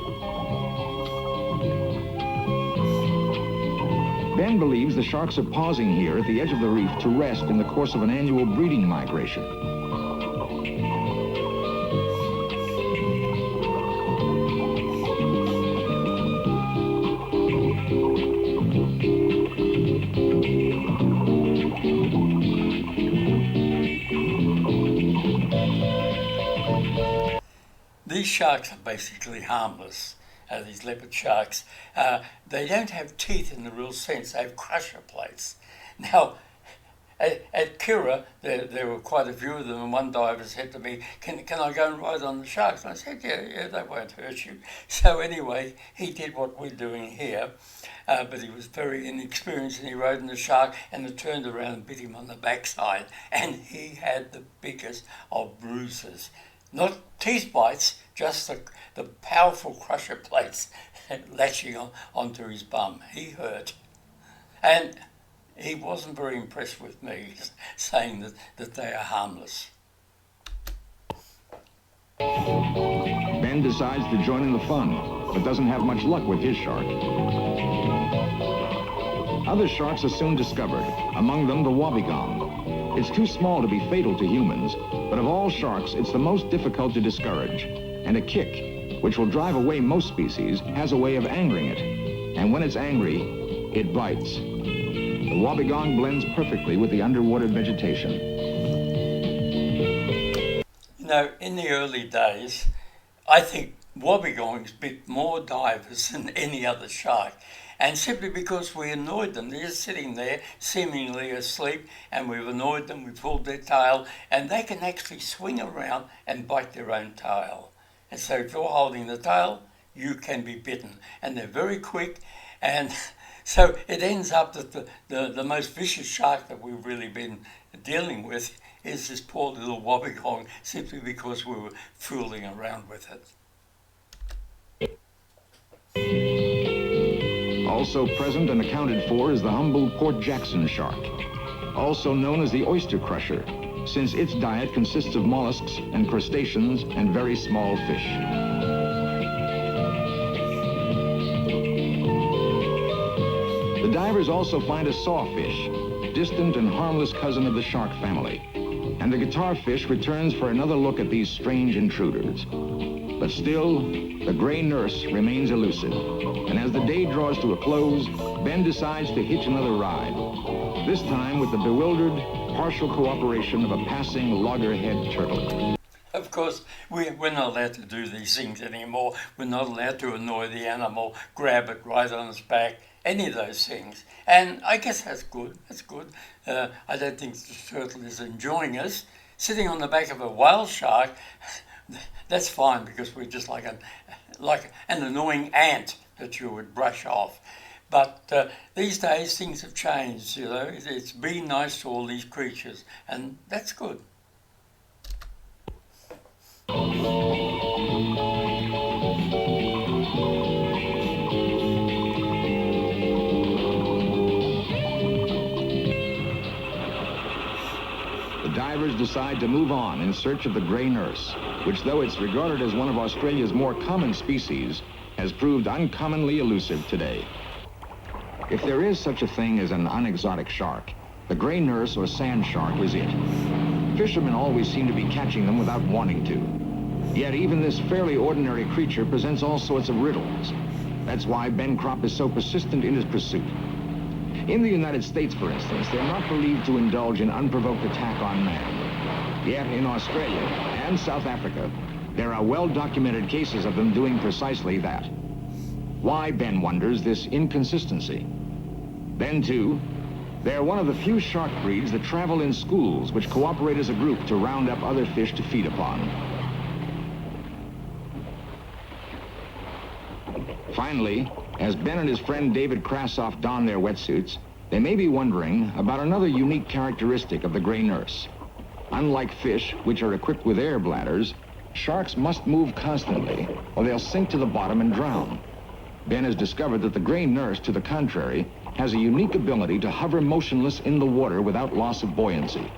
Ben believes the sharks are pausing here at the edge of the reef to rest in the course of an annual breeding migration. These sharks are basically harmless, these leopard sharks. They don't have teeth in the real sense, they have crusher plates. Now, at Kira, there were quite a few of them, and one diver said to me, can I go and ride on the sharks? And I said, yeah, they won't hurt you. So anyway, he did what we're doing here, but he was very inexperienced, and he rode on the shark, and it turned around and bit him on the backside, and he had the biggest of bruises. Not teeth bites, just the powerful crusher plates latching onto his bum. He hurt. And he wasn't very impressed with me, saying that they are harmless. Ben decides to join in the fun, but doesn't have much luck with his shark. Other sharks are soon discovered, among them the wobbegong. It's too small to be fatal to humans, but of all sharks, it's the most difficult to discourage. And a kick, which will drive away most species, has a way of angering it. And when it's angry, it bites. The wobbegong blends perfectly with the underwater vegetation. You know, in the early days, I think wobbegongs bit more divers than any other shark. And simply because we annoyed them. They're just sitting there, seemingly asleep, and we've annoyed them, we pulled their tail, and they can actually swing around and bite their own tail. And so if you're holding the tail, you can be bitten. And they're very quick, and so it ends up that the most vicious shark that we've really been dealing with is this poor little wobbegong simply because we were fooling around with it. Also present and accounted for is the humble Port Jackson shark, also known as the oyster crusher, since its diet consists of mollusks and crustaceans and very small fish. The divers also find a sawfish, distant and harmless cousin of the shark family, and the guitarfish returns for another look at these strange intruders. But still, the gray nurse remains elusive, and as the day draws to a close, Ben decides to hitch another ride, this time with the bewildered, partial cooperation of a passing loggerhead turtle. Of course, we're not allowed to do these things anymore. We're not allowed to annoy the animal, grab it right on its back, any of those things. And I guess that's good. That's good. I don't think the turtle is enjoying us. Sitting on the back of a whale shark, that's fine because we're just like an annoying ant that you would brush off. But these days things have changed, you know. It's being nice to all these creatures, and that's good. The divers decide to move on in search of the gray nurse, which, though it's regarded as one of Australia's more common species, has proved uncommonly elusive today. If there is such a thing as an unexotic shark, the gray nurse or sand shark is it. Fishermen always seem to be catching them without wanting to. Yet even this fairly ordinary creature presents all sorts of riddles. That's why Ben Cropp is so persistent in his pursuit. In the United States, for instance, they're not believed to indulge in unprovoked attack on man. Yet in Australia and South Africa, there are well-documented cases of them doing precisely that. Why, Ben wonders, this inconsistency? Then, too, they're one of the few shark breeds that travel in schools which cooperate as a group to round up other fish to feed upon. Finally, as Ben and his friend David Krassoff don their wetsuits, they may be wondering about another unique characteristic of the gray nurse. Unlike fish, which are equipped with air bladders, sharks must move constantly, or they'll sink to the bottom and drown. Ben has discovered that the gray nurse, to the contrary, has a unique ability to hover motionless in the water without loss of buoyancy.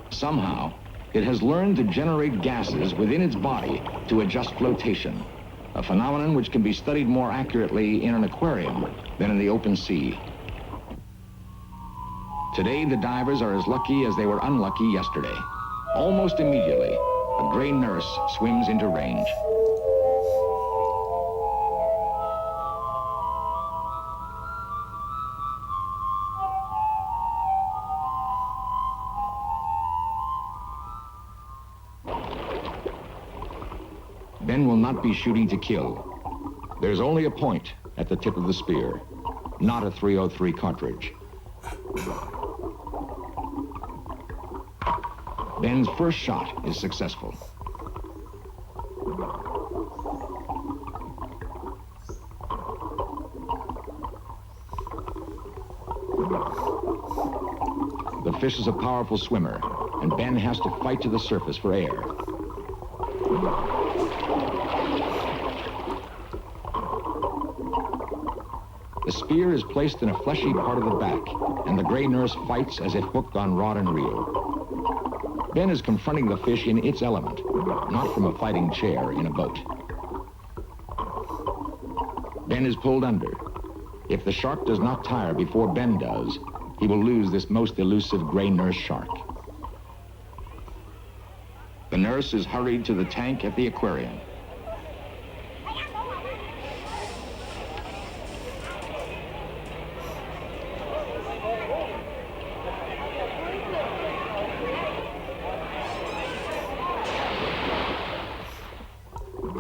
Somehow, it has learned to generate gases within its body to adjust flotation, a phenomenon which can be studied more accurately in an aquarium than in the open sea. Today, the divers are as lucky as they were unlucky yesterday. Almost immediately, a gray nurse swims into range. Ben will not be shooting to kill. There's only a point at the tip of the spear, not a .303 cartridge. Ben's first shot is successful. The fish is a powerful swimmer, and Ben has to fight to the surface for air. The spear is placed in a fleshy part of the back, and the gray nurse fights as if hooked on rod and reel. Ben is confronting the fish in its element, not from a fighting chair in a boat. Ben is pulled under. If the shark does not tire before Ben does, he will lose this most elusive gray nurse shark. The nurse is hurried to the tank at the aquarium.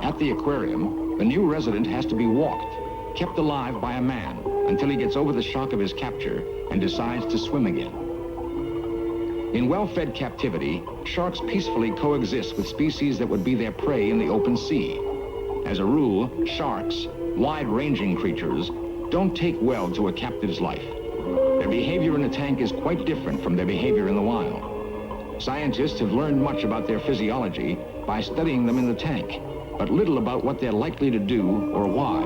At the aquarium, the new resident has to be walked, kept alive by a man, until he gets over the shock of his capture and decides to swim again. In well-fed captivity, sharks peacefully coexist with species that would be their prey in the open sea. As a rule, sharks, wide-ranging creatures, don't take well to a captive's life. Their behavior in a tank is quite different from their behavior in the wild. Scientists have learned much about their physiology by studying them in the tank, but little about what they're likely to do or why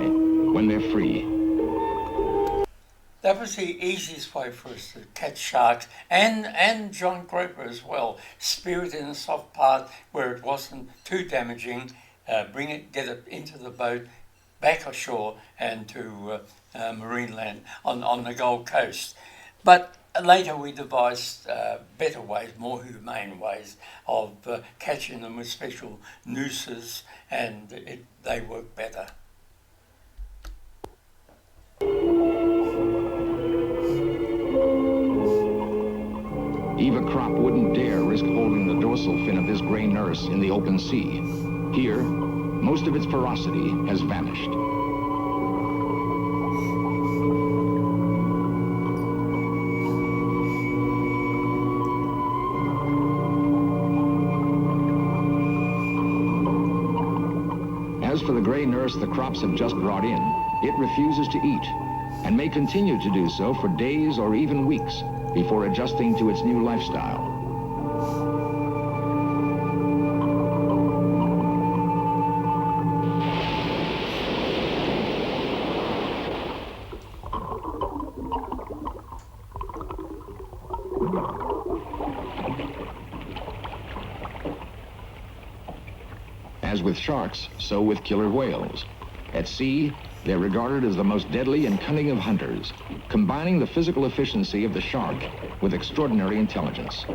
when they're free. That was the easiest way for us to catch sharks and giant grouper as well. Spear it in the soft part where it wasn't too damaging, get it into the boat, back ashore and to marine land on the Gold Coast. But later we devised better ways, more humane ways of catching them with special nooses, and they work better. Eva Cropp wouldn't dare risk holding the dorsal fin of this gray nurse in the open sea. Here, most of its ferocity has vanished. As for the gray nurse the Cropps have just brought in, it refuses to eat, and may continue to do so for days or even weeks before adjusting to its new lifestyle. As with sharks, so with killer whales. At sea, they're regarded as the most deadly and cunning of hunters, combining the physical efficiency of the shark with extraordinary intelligence.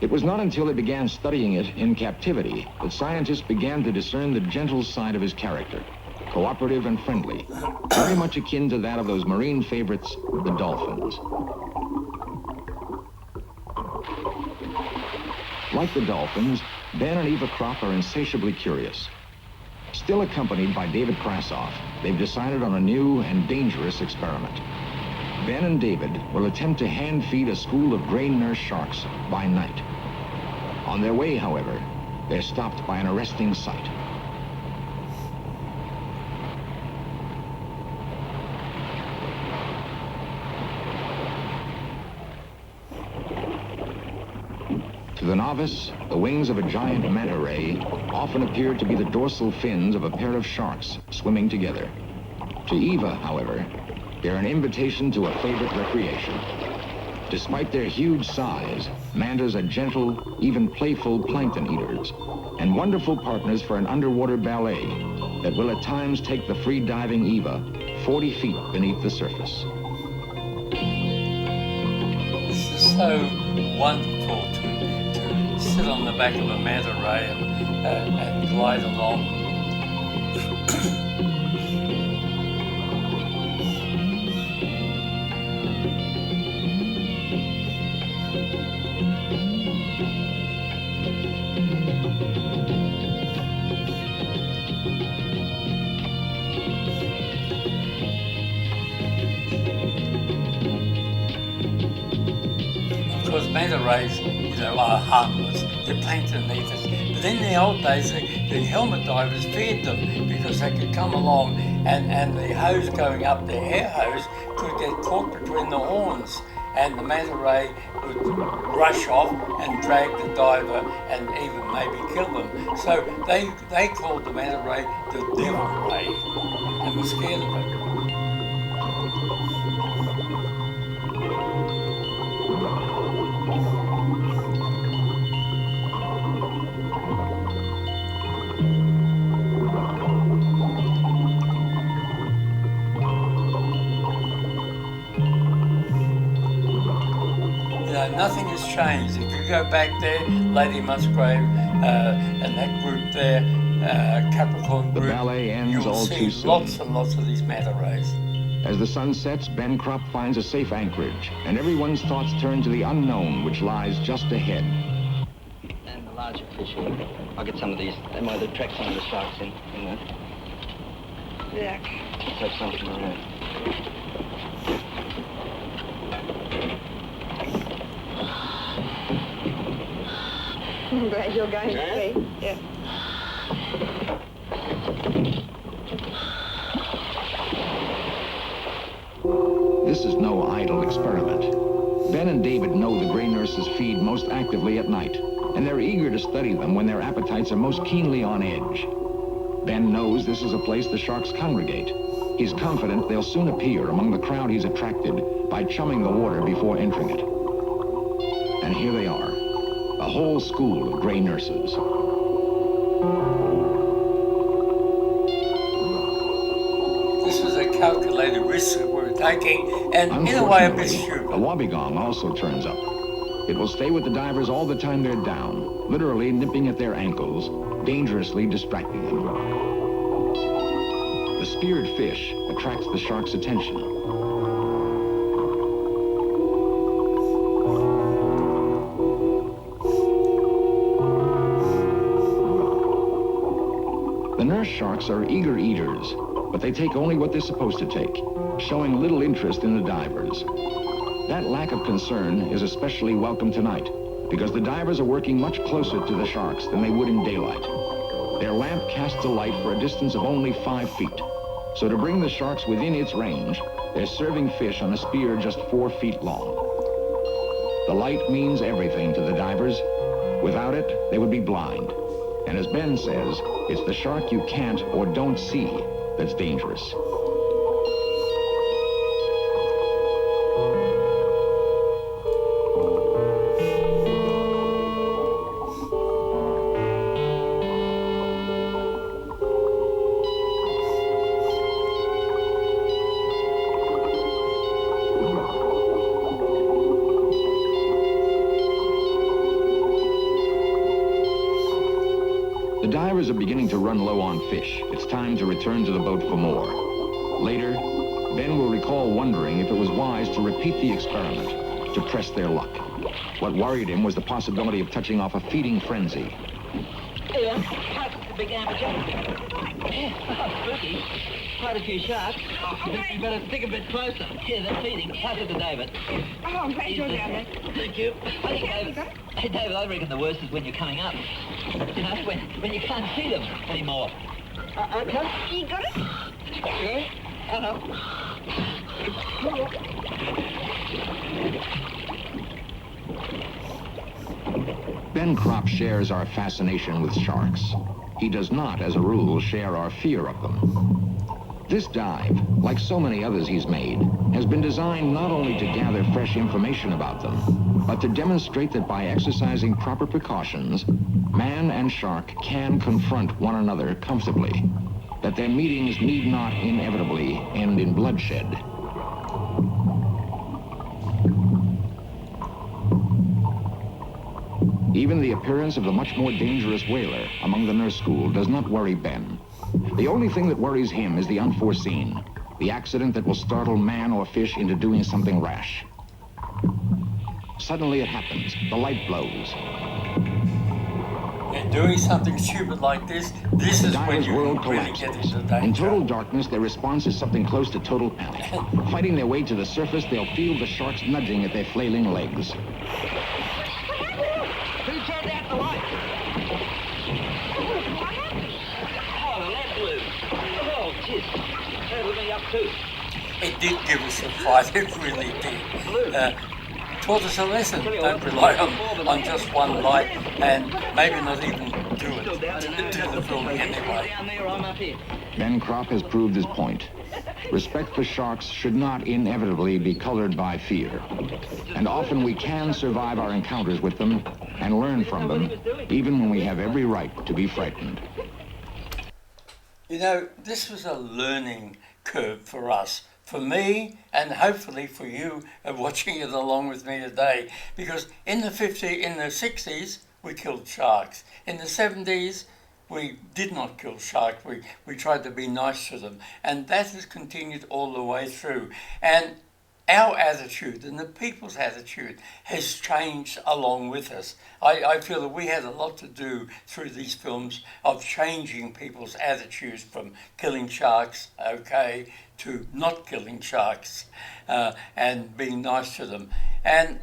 It was not until they began studying it in captivity that scientists began to discern the gentle side of his character, cooperative and friendly, very much akin to that of those marine favorites, the dolphins. Like the dolphins, Ben and Eva Cropp are insatiably curious. Still accompanied by David Krassoff, they've decided on a new and dangerous experiment. Ben and David will attempt to hand-feed a school of gray nurse sharks by night. On their way, however, they're stopped by an arresting sight. To the novice, the wings of a giant manta ray often appear to be the dorsal fins of a pair of sharks swimming together. To Eva, however, they're an invitation to a favorite recreation. Despite their huge size, mantas are gentle, even playful plankton eaters, and wonderful partners for an underwater ballet that will at times take the free-diving Eva 40 feet beneath the surface. This is so wonderful to sit on the back of a manta ray and glide along. Because manta rays, are harmless. They're plankton eaters. But in the old days, the helmet divers feared them because they could come along and the hose going up, the air hose, could get caught between the horns, and the manta ray would rush off and drag the diver and even maybe kill them. So they called the manta ray the devil ray and were scared of it. Nothing has changed. If you go back there, Lady Musgrave and that group there, Capricorn group, the ballet ends you'll all see too soon. lots and lots of these manta rays. As the sun sets, Ben Cropp finds a safe anchorage, and everyone's thoughts turn to the unknown which lies just ahead. And the larger fish here. I'll get some of these. They might attract some of the sharks in there. Yeah. Let's have something around. I'm glad you're going to see. Yeah. This is no idle experiment. Ben and David know the gray nurses feed most actively at night, and they're eager to study them when their appetites are most keenly on edge. Ben knows this is a place the sharks congregate. He's confident they'll soon appear among the crowd he's attracted by chumming the water before entering it. And here they are, a whole school of gray nurses. This was a calculated risk that we were taking, and in a way a bit stupid. A wobbegong also turns up. It will stay with the divers all the time they're down, literally nipping at their ankles, dangerously distracting them. The speared fish attracts the shark's attention. The nurse sharks are eager eaters, but they take only what they're supposed to take, showing little interest in the divers. That lack of concern is especially welcome tonight, because the divers are working much closer to the sharks than they would in daylight. Their lamp casts a light for a distance of only 5 feet. So to bring the sharks within its range, they're serving fish on a spear just 4 feet long. The light means everything to the divers. Without it, they would be blind. And as Ben says, it's the shark you can't or don't see that's dangerous. The divers are beginning to run low on fish. It's time to return to the boat for more. Later, Ben will recall wondering if it was wise to repeat the experiment to press their luck. What worried him was the possibility of touching off a feeding frenzy. Hey, that's the big amateur. Yeah, spooky. Quite a few sharks. You better stick a bit closer. Yeah, they're feeding. Pass it to David. Oh, I'm glad you're down there. Thank you. Hey, David, I reckon the worst is when you're coming up. You know, when you can't see them anymore. Okay. You got it? Yeah. Ben Cropp shares our fascination with sharks. He does not, as a rule, share our fear of them. This dive, like so many others he's made, has been designed not only to gather fresh information about them, but to demonstrate that by exercising proper precautions, man and shark can confront one another comfortably, that their meetings need not inevitably end in bloodshed. Even the appearance of the much more dangerous whaler among the nurse school does not worry Ben. The only thing that worries him is the unforeseen, the accident that will startle man or fish into doing something rash. Suddenly it happens. The light blows. And doing something stupid like this is when you world really collapses. get into danger. In total darkness, their response is something close to total panic. Fighting their way to the surface, they'll feel the sharks nudging at their flailing legs. Who turned out the light? Oh, the lamp blew. Oh, jeez. That blew me up too. It did give us a fight, it really did. Taught us a lesson. Don't rely on just one light, and maybe not even do the filming anyway. Down there, I'm up here. Ben Cropp has proved his point. Respect for sharks should not inevitably be colored by fear. And often we can survive our encounters with them and learn from them, even when we have every right to be frightened. You know, this was a learning curve for us. For me, and hopefully for you watching it along with me today, because in the 60s, we killed sharks. In the 70s, we did not kill sharks. We tried to be nice to them. And that has continued all the way through. And our attitude and the people's attitude has changed along with us. I feel that we had a lot to do through these films of changing people's attitudes from killing sharks, okay, to not killing sharks and being nice to them. And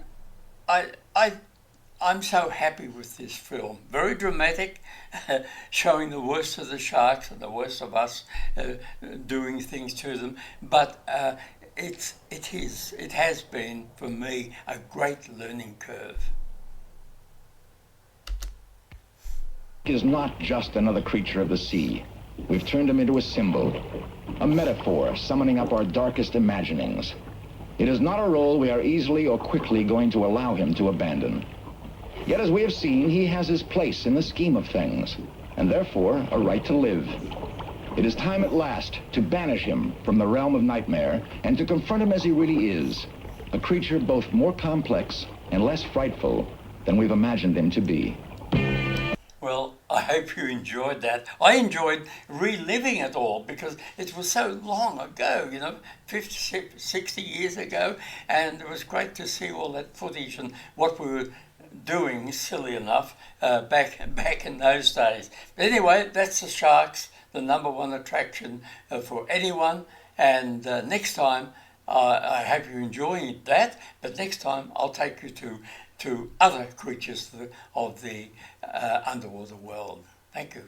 I'm so happy with this film. Very dramatic, showing the worst of the sharks and the worst of us doing things to them. But it has been for me a great learning curve. He is not just another creature of the sea. We've turned him into a symbol, a metaphor summoning up our darkest imaginings. It is not a role we are easily or quickly going to allow him to abandon. Yet, as we have seen, he has his place in the scheme of things, and therefore a right to live. It is time at last to banish him from the realm of nightmare and to confront him as he really is, a creature both more complex and less frightful than we've imagined him to be. Well, I hope you enjoyed that. I enjoyed reliving it all because it was so long ago, 50, 60 years ago, and it was great to see all that footage and what we were doing, silly enough, back in those days. But anyway, that's the sharks, the number one attraction for anyone, and next time, I hope you're enjoying that, but next time I'll take you to other creatures of the underwater world. Thank you.